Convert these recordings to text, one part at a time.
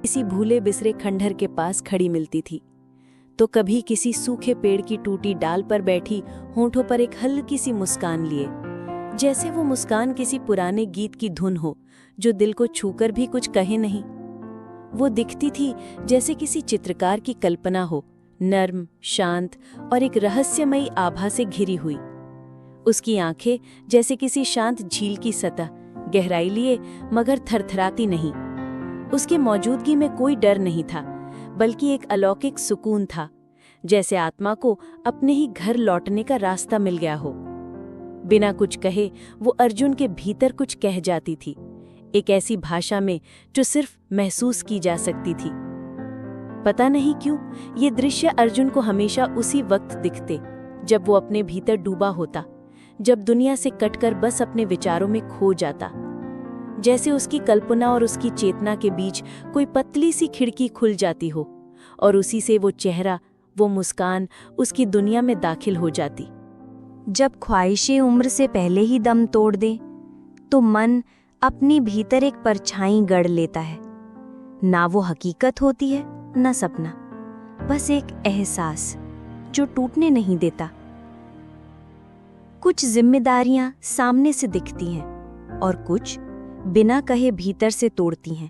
किसी भूले बिसरे खंडहर के पास खड़ी मिलती थी, तो कभी किसी सूखे पेड़ की टूटी डाल पर बैठी होंठों पर एक हल्की सी मुस्कान लिए, जैसे वो मुस्कान किसी पुराने गीत की धुन हो जो दिल को छूकर भी कुछ कहे नहीं। वो दिखती थी जैसे किसी चित्रकार की कल्पना हो, नर्म, शांत और एक रहस्यमयी आभा से घिरी हुई। उसकी आंखें जैसे किसी शांत झील की सतह, गहराई लिए मगर थरथराती नहीं। उसकी मौजूदगी में कोई डर नहीं था, बल्कि एक अलौकिक सुकून था, जैसे आत्मा को अपने ही घर लौटने का रास्ता मिल गया हो। बिना कुछ कहे वो अर्जुन के भीतर कुछ कह जाती थी, एक ऐसी भाषा में जो सिर्फ महसूस की जा सकती थी। पता नहीं क्यों ये दृश्य अर्जुन को हमेशा उसी वक्त दिखते जब वो अपने भीतर डूबा होता, जब दुनिया से कटकर बस अपने विचारों में खो जाता। जैसे उसकी कल्पना और उसकी चेतना के बीच कोई पतली सी खिड़की खुल जाती हो और उसी से वो चेहरा, वो मुस्कान उसकी दुनिया में दाखिल हो जाती। जब ख्वाहिशें उम्र से पहले ही दम तोड़ दे तो मन अपनी भीतर एक परछाई गढ़ लेता है। ना वो हकीकत होती है ना सपना, बस एक एहसास जो टूटने नहीं देता। कुछ जिम्मेदारियां सामने से दिखती हैं और कुछ बिना कहे भीतर से तोड़ती हैं।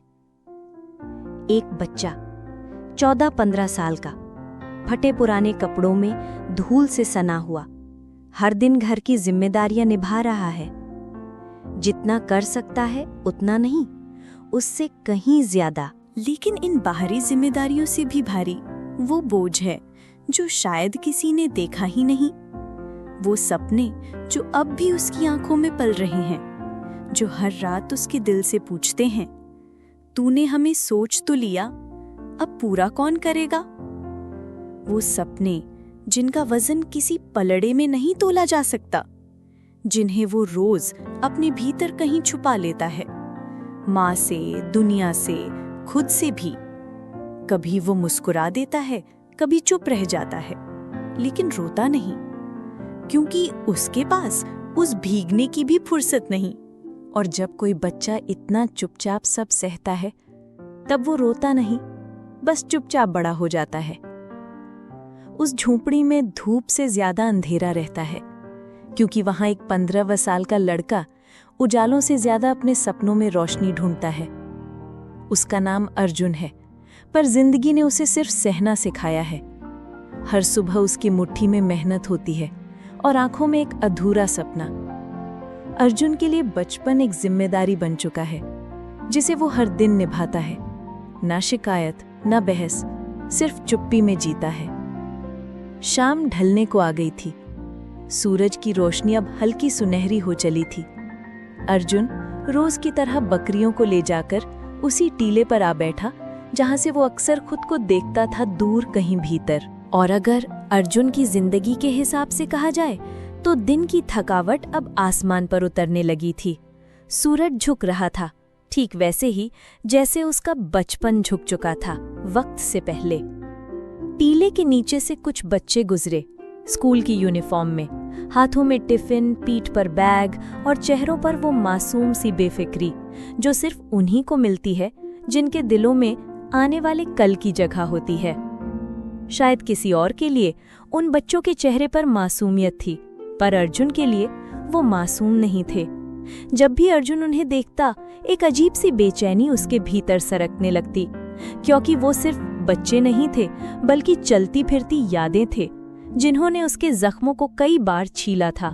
एक बच्चा 14-15 साल का, फटे पुराने कपड़ों में धूल से सना हुआ, हर दिन घर की जिम्मेदारियां निभा रहा है। जितना कर सकता है उतना नहीं, उससे कहीं ज्यादा। लेकिन इन बाहरी जिम्मेदारियों से भी भारी वो बोझ है जो शायद किसी ने देखा ही नहीं। वो सपने जो अब भी उसकी आंखों में पल रहे हैं, जो हर रात उसके दिल से पूछते हैं, तूने हमें सोच तो लिया, अब पूरा कौन करेगा? वो सपने जिनका वजन किसी पलड़े में नहीं तोला जा सकता, जिन्हें वो रोज अपने भीतर कहीं छुपा लेता है, माँ से, दुनिया से, खुद से भी। कभी वो मुस्कुरा देता है, कभी चुप रह जाता है, लेकिन रोता नहीं, क्योंकि उसके पास उस भीगने की भी फुर्सत नहीं। और जब कोई बच्चा इतना चुपचाप सब सहता है, तब वो रोता नहीं, बस चुपचाप बड़ा हो जाता है। उस झोंपड़ी में धूप से ज्यादा अंधेरा रहता है, क्योंकि वहां एक 15 साल का लड़का उजालों से ज्यादा अपने सपनों में रोशनी ढूंढता है। उसका नाम अर्जुन है, पर जिंदगी ने उसे सिर्फ सहना सिखाया है। हर सुबह उसकी मुट्ठी में मेहनत होती है और आंखों में एक अधूरा सपना। अर्जुन के लिए बचपन एक जिम्मेदारी बन चुका है, जिसे वो हर दिन निभाता है। ना शिकायत, ना बहस, सिर्फ चुप्पी में जीता है। शाम ढलने को आ गई थी। सूरज की रोशनी अब हल्की सुनहरी हो चली थी। अर्जुन रोज की तरह बकरियों को ले जाकर उसी टीले पर आ बैठा जहां से वो अक्सर खुद को देखता था, दूर कहीं भीतर। और अगर अर्जुन की जिंदगी के हिसाब से कहा जाए तो दिन की थकावट अब आसमान पर उतरने लगी थी। सूरज झुक रहा था, ठीक वैसे ही जैसे उसका बचपन झुक चुका था वक्त से पहले। टीले के नीचे से कुछ बच्चे गुजरे, स्कूल की यूनिफॉर्म में, हाथों में टिफिन, पीठ पर बैग और चेहरों पर वो मासूम सी बेफिक्री जो सिर्फ उन्हीं को मिलती है जिनके दिलों में आने वाले कल की जगह होती है। शायद किसी और के लिए उन बच्चों के चेहरे पर मासूमियत थी, पर अर्जुन के लिए वो मासूम नहीं थे। जब भी अर्जुन उन्हें देखता, एक अजीब सी बेचैनी उसके भीतर सरकने लगती, क्योंकि वो सिर्फ बच्चे नहीं थे, बल्कि चलती फिरती यादें थे जिन्होंने उसके जख्मों को कई बार छीला था।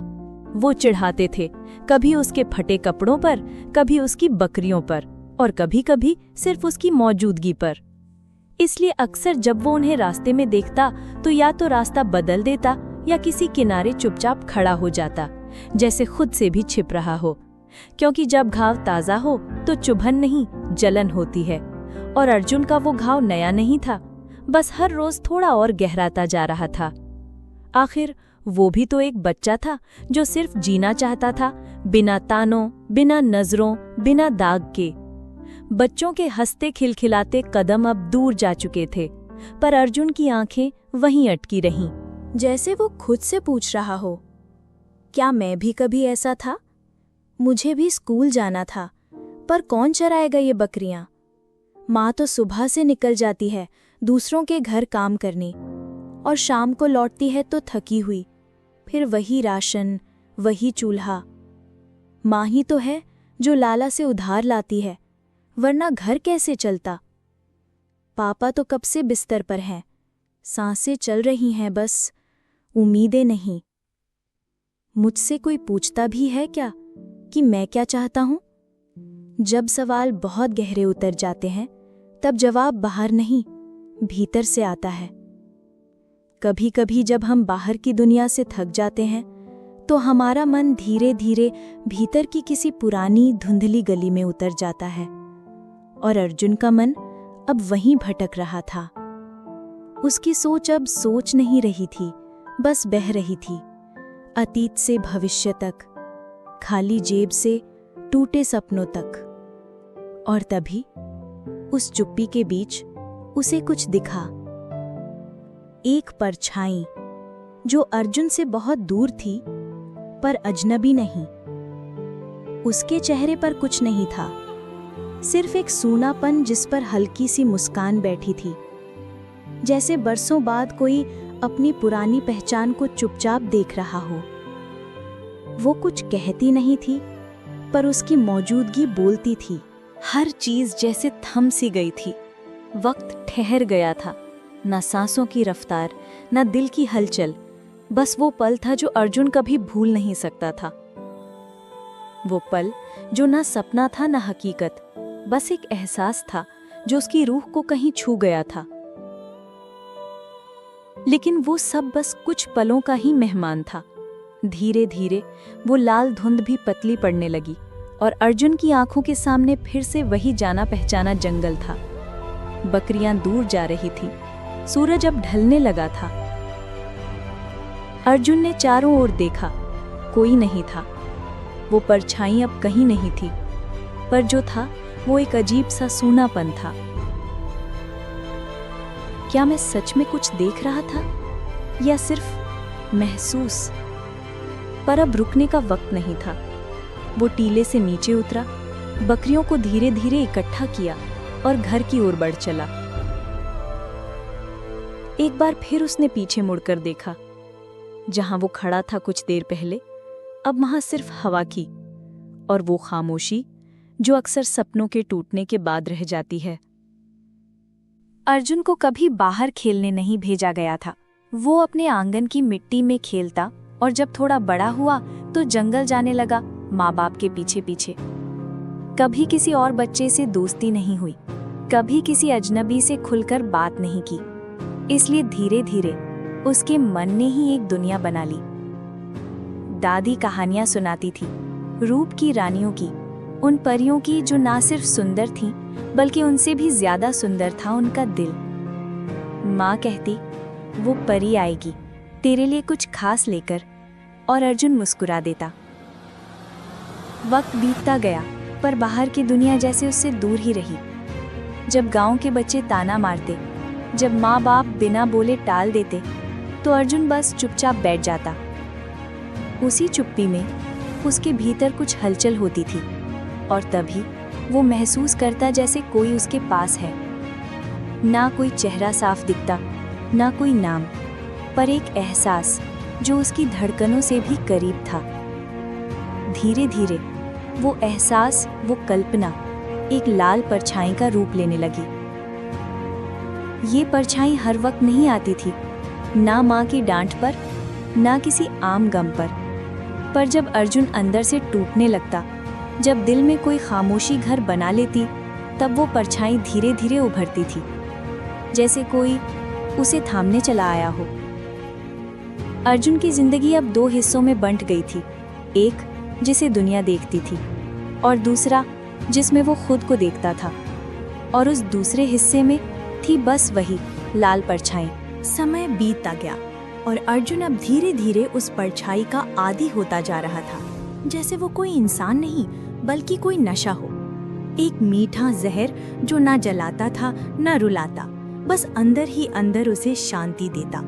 वो चिढ़ाते थे, कभी उसके फटे कपड़ों पर, कभी उसकी बकरियों पर, और कभी कभी सिर्फ उसकी मौजूदगी पर। इसलिए अक्सर जब वो उन्हें रास्ते में देखता तो या तो रास्ता बदल देता या किसी किनारे चुपचाप खड़ा हो जाता, जैसे खुद से भी छिप रहा हो। क्योंकि जब घाव ताज़ा हो तो चुभन नहीं, जलन होती है। और अर्जुन का वो घाव नया नहीं था, बस हर रोज थोड़ा और गहराता जा रहा था। आखिर वो भी तो एक बच्चा था जो सिर्फ जीना चाहता था, बिना तानों, बिना नजरों, बिना दाग के। बच्चों के हंसते खिलखिलाते कदम अब दूर जा चुके थे, पर अर्जुन की आंखें वहीं अटकी रहीं, जैसे वो खुद से पूछ रहा हो, क्या मैं भी कभी ऐसा था? मुझे भी स्कूल जाना था, पर कौन चराएगा ये बकरियां? माँ तो सुबह से निकल जाती है दूसरों के घर काम करने, और शाम को लौटती है तो थकी हुई, फिर वही राशन, वही चूल्हा। माँ ही तो है जो लाला से उधार लाती है, वरना घर कैसे चलता। पापा तो कब से बिस्तर पर हैं, सांसें चल रही हैं बस, उम्मीदें नहीं। मुझसे कोई पूछता भी है क्या कि मैं क्या चाहता हूं? जब सवाल बहुत गहरे उतर जाते हैं तब जवाब बाहर नहीं, भीतर से आता है। कभी कभी जब हम बाहर की दुनिया से थक जाते हैं तो हमारा मन धीरे धीरे भीतर की किसी पुरानी धुंधली गली में उतर जाता है, और अर्जुन का मन अब वहीं भटक रहा था। उसकी सोच अब सोच नहीं रही थी, बस बह रही थी, अतीत से भविष्य तक, खाली जेब से टूटे सपनों तक। और तभी उस चुप्पी के बीच उसे कुछ दिखा, एक परछाई जो अर्जुन से बहुत दूर थी पर अजनबी नहीं। उसके चेहरे पर कुछ नहीं था, सिर्फ एक सूनापन जिस पर हल्की सी मुस्कान बैठी थी, जैसे बरसों बाद कोई अपनी पुरानी पहचान को चुपचाप देख रहा हो। वो कुछ कहती नहीं थी, पर उसकी मौजूदगी बोलती थी। हर चीज जैसे थम सी गई थी, वक्त ठहर गया था, न सांसों की रफ्तार, न दिल की हलचल, बस वो पल था जो अर्जुन कभी भूल नहीं सकता था। वो पल जो ना सपना था ना हकीकत, बस एक एहसास था जो उसकी रूह को कहीं छू गया था। लेकिन वो सब बस कुछ पलों का ही मेहमान था। धीरे धीरे वो लाल धुंध भी पतली पड़ने लगी और अर्जुन की आंखों के सामने फिर से वही जाना पहचाना जंगल था। बकरियां दूर जा रही थी, सूरज अब ढलने लगा था। अर्जुन ने चारों ओर देखा, कोई नहीं था। वो परछाई अब कहीं नहीं थी, पर जो था वो एक अजीब सा सूनापन था। क्या मैं सच में कुछ देख रहा था या सिर्फ महसूस? पर अब रुकने का वक्त नहीं था। वो टीले से नीचे उतरा, बकरियों को धीरे धीरे इकट्ठा किया और घर की ओर बढ़ चला। एक बार फिर उसने पीछे मुड़कर देखा। जहां वो खड़ा था कुछ देर पहले, अब वहां सिर्फ हवा की और वो खामोशी जो अक्सर सपनों के टूटने के बाद रह जाती है। अर्जुन को कभी बाहर खेलने नहीं भेजा गया था। वो अपने आंगन की मिट्टी में खेलता, और जब थोड़ा बड़ा हुआ तो जंगल जाने लगा माँ बाप के पीछे पीछे। कभी किसी और बच्चे से दोस्ती नहीं हुई, कभी किसी अजनबी से खुलकर बात नहीं की। इसलिए धीरे धीरे उसके मन ने ही एक दुनिया बना ली। दादी कहानियां सुनाती थी, रूप की रानियों की, उन परियों की जो ना सिर्फ सुंदर थीं, बल्कि उनसे भी ज्यादा सुंदर था उनका दिल। माँ कहती, वो परी आएगी तेरे लिए कुछ खास लेकर, और अर्जुन मुस्कुरा देता। वक्त बीतता गया, पर बाहर की दुनिया जैसे उससे दूर ही रही। जब गांव के बच्चे ताना मारते, जब माँ बाप बिना बोले टाल देते, तो अर्जुन बस चुपचाप बैठ जाता। उसी चुप्पी में उसके भीतर कुछ हलचल होती थी, और तभी वो महसूस करता जैसे कोई उसके पास है। ना कोई चेहरा साफ दिखता, ना कोई नाम, पर एक एहसास जो उसकी धड़कनों से भी करीब था। धीरे धीरे वो एहसास, वो कल्पना एक लाल परछाई का रूप लेने लगी। ये परछाई हर वक्त नहीं आती थी, ना माँ की डांट पर, ना किसी आम गम पर जब अर्जुन अंदर से टूटने लगता, जब दिल में कोई खामोशी घर बना लेती, तब वो परछाई धीरे धीरे उभरती थी, जैसे कोई उसे थामने चला आया हो। अर्जुन की जिंदगी अब दो हिस्सों में बंट गई थी, एक जिसे दुनिया देखती थी और दूसरा जिसमें वो खुद को देखता था, और उस दूसरे हिस्से में थी बस वही लाल परछाई। समय बीतता गया और अर्जुन अब धीरे धीरे उस परछाई का आदी होता जा रहा था, जैसे वो कोई इंसान नहीं बल्कि कोई नशा हो, एक मीठा जहर जो ना जलाता था ना रुलाता, बस अंदर ही अंदर उसे शांति देता।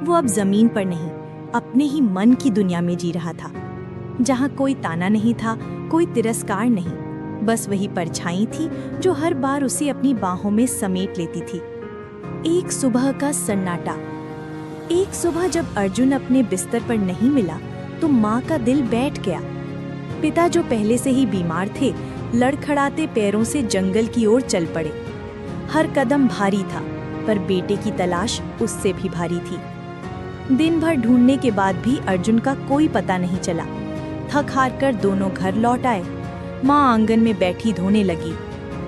वो अब जमीन पर नहीं, अपने ही मन की दुनिया में जी रहा था, जहाँ कोई ताना नहीं था, कोई तिरस्कार नहीं, बस वही परछाई थी जो हर बार उसे अपनी बाहों में समेट लेती थी। एक सुबह का सन्नाटा। एक सुबह जब अर्जुन अपने बिस्तर पर नहीं मिला तो माँ का दिल बैठ गया। पिता जो पहले से ही बीमार थे, लड़खड़ाते पैरों से जंगल की ओर चल पड़े। हर कदम भारी था, पर बेटे की तलाश उससे भी भारी थी। दिन भर ढूंढने के बाद भी अर्जुन का कोई पता नहीं चला। थक हार कर दोनों घर लौट आए। माँ आंगन में बैठी धोने लगी,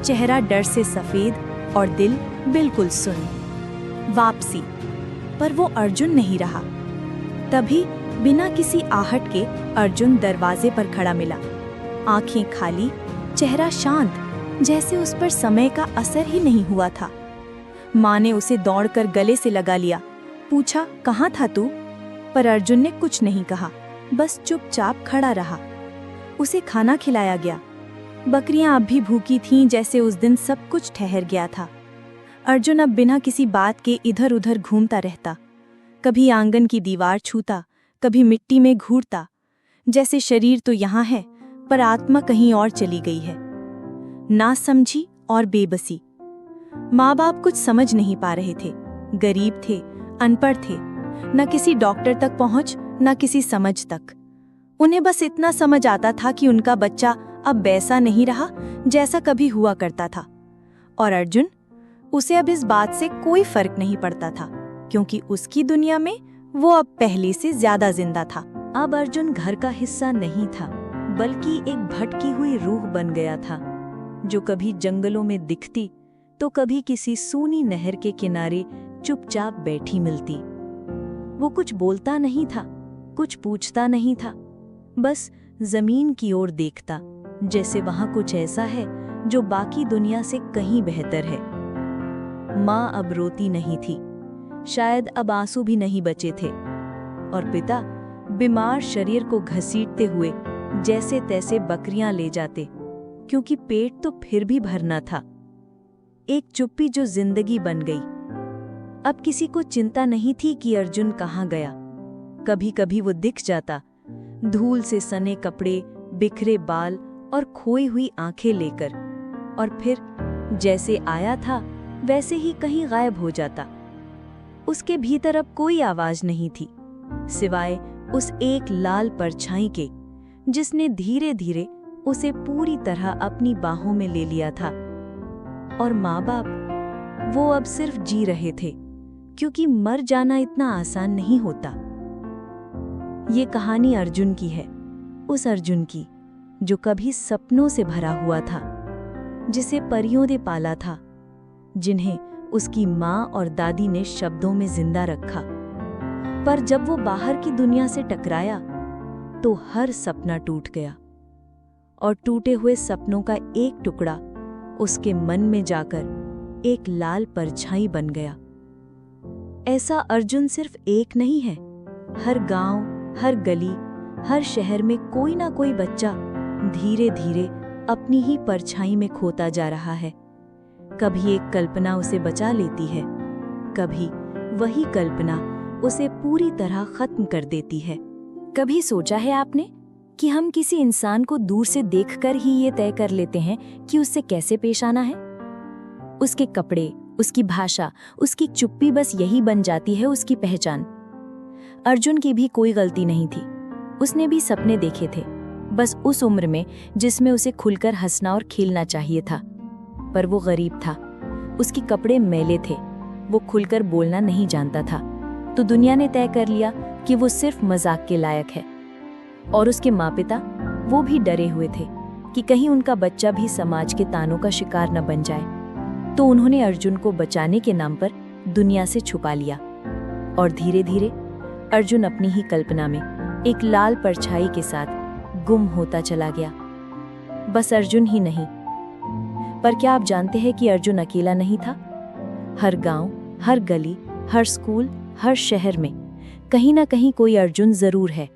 चेहरा डर से सफेद और दिल बिल्कुल सुन्न। वापसी, पर वो अर्जुन नहीं रहा। तभी बिना किसी आहट के अर्जुन दरवाजे पर खड़ा मिला, आंखें खाली, चेहरा शांत, जैसे उस पर समय का असर ही नहीं हुआ था। माँ ने उसे दौड़कर गले से लगा लिया, पूछा, कहाँ था तू? पर अर्जुन ने कुछ नहीं कहा, बस चुपचाप खड़ा रहा। उसे खाना खिलाया गया। बकरियां अब भी भूखी थीं, जैसे उस दिन सब कुछ ठहर गया था। अर्जुन अब बिना किसी बात के इधर उधर घूमता रहता, कभी आंगन की दीवार छूता, कभी मिट्टी में घूरता, जैसे शरीर तो यहाँ है पर आत्मा कहीं और चली गई है। ना समझी और बेबसी। माँ बाप कुछ समझ नहीं पा रहे थे, गरीब थे, अनपढ़ थे, न किसी डॉक्टर तक पहुंच, न किसी समझ तक। उन्हें बस इतना समझ आता था कि उनका बच्चा अब वैसा नहीं रहा जैसा कभी हुआ करता था। और अर्जुन, उसे अब इस बात से कोई फर्क नहीं पड़ता था, क्योंकि उसकी दुनिया में वो अब पहले से ज्यादा जिंदा था। अब अर्जुन घर का हिस्सा नहीं था, बल्कि एक भटकी हुई रूह बन गया था, जो कभी जंगलों में दिखती तो कभी किसी सूनी नहर के किनारे चुपचाप बैठी मिलती। वो कुछ बोलता नहीं था, कुछ पूछता नहीं था, बस जमीन की ओर देखता, जैसे वहां कुछ ऐसा है जो बाकी दुनिया से कहीं बेहतर है। माँ अब रोती नहीं थी, शायद अब आंसू भी नहीं बचे थे, और पिता बीमार शरीर को घसीटते हुए जैसे तैसे बकरियां ले जाते, क्योंकि पेट तो फिर भी भरना था। एक चुप्पी जो जिंदगी बन गई। अब किसी को चिंता नहीं थी कि अर्जुन कहाँ गया। कभी कभी वो दिख जाता, धूल से सने कपड़े, बिखरे बाल और खोई हुई आंखें लेकर, और फिर जैसे आया था वैसे ही कहीं गायब हो जाता। उसके भीतर अब कोई आवाज नहीं थी, सिवाय उस एक लाल परछाई के, जिसने धीरे धीरे उसे पूरी तरह अपनी बाहों में ले लिया था। और माँ बाप, वो अब सिर्फ जी रहे थे, क्योंकि मर जाना इतना आसान नहीं होता। ये कहानी अर्जुन की है, उस अर्जुन की जो कभी सपनों से भरा हुआ था, जिसे परियों ने पाला था, जिन्हें उसकी माँ और दादी ने शब्दों में जिंदा रखा। पर जब वो बाहर की दुनिया से टकराया तो हर सपना टूट गया, और टूटे हुए सपनों का एक टुकड़ा उसके मन में जाकर एक लाल परछाई बन गया। ऐसा अर्जुन सिर्फ एक नहीं है। हर गांव, हर गली, हर शहर में कोई ना कोई बच्चा धीरे धीरे अपनी ही परछाई में खोता जा रहा है। कभी एक कल्पना उसे बचा लेती है, कभी वही कल्पना उसे पूरी तरह खत्म कर देती है। कभी सोचा है आपने कि हम किसी इंसान को दूर से देखकर ही ये तय कर लेते हैं कि उससे कैसे पेश आना है? उसके कपड़े, उसकी भाषा, उसकी चुप्पी, बस यही बन जाती है उसकी पहचान। अर्जुन की भी कोई गलती नहीं थी। उसने भी सपने देखे थे, बस उस उम्र में जिसमें उसे खुलकर हंसना और खेलना चाहिए था। पर वो गरीब था, उसके कपड़े मैले थे, वो खुलकर बोलना नहीं जानता था, तो दुनिया ने तय कर लिया कि वो सिर्फ मजाक के लायक है। और उसके माँ पिता, वो भी डरे हुए थे कि कहीं उनका बच्चा भी समाज के तानों का शिकार न बन जाए, तो उन्होंने अर्जुन को बचाने के नाम पर दुनिया से छुपा लिया। और धीरे धीरे अर्जुन अपनी ही कल्पना में एक लाल परछाई के साथ गुम होता चला गया। बस अर्जुन ही नहीं, पर क्या आप जानते हैं कि अर्जुन अकेला नहीं था? हर गांव, हर गली, हर स्कूल, हर शहर में कहीं ना कहीं कोई अर्जुन जरूर है,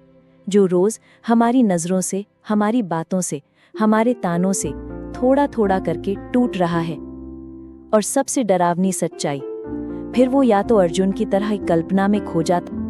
जो रोज हमारी नजरों से, हमारी बातों से, हमारे तानों से थोड़ा थोड़ा करके टूट रहा है। और सबसे डरावनी सच्चाई, फिर वो या तो अर्जुन की तरह एक कल्पना में खो जाता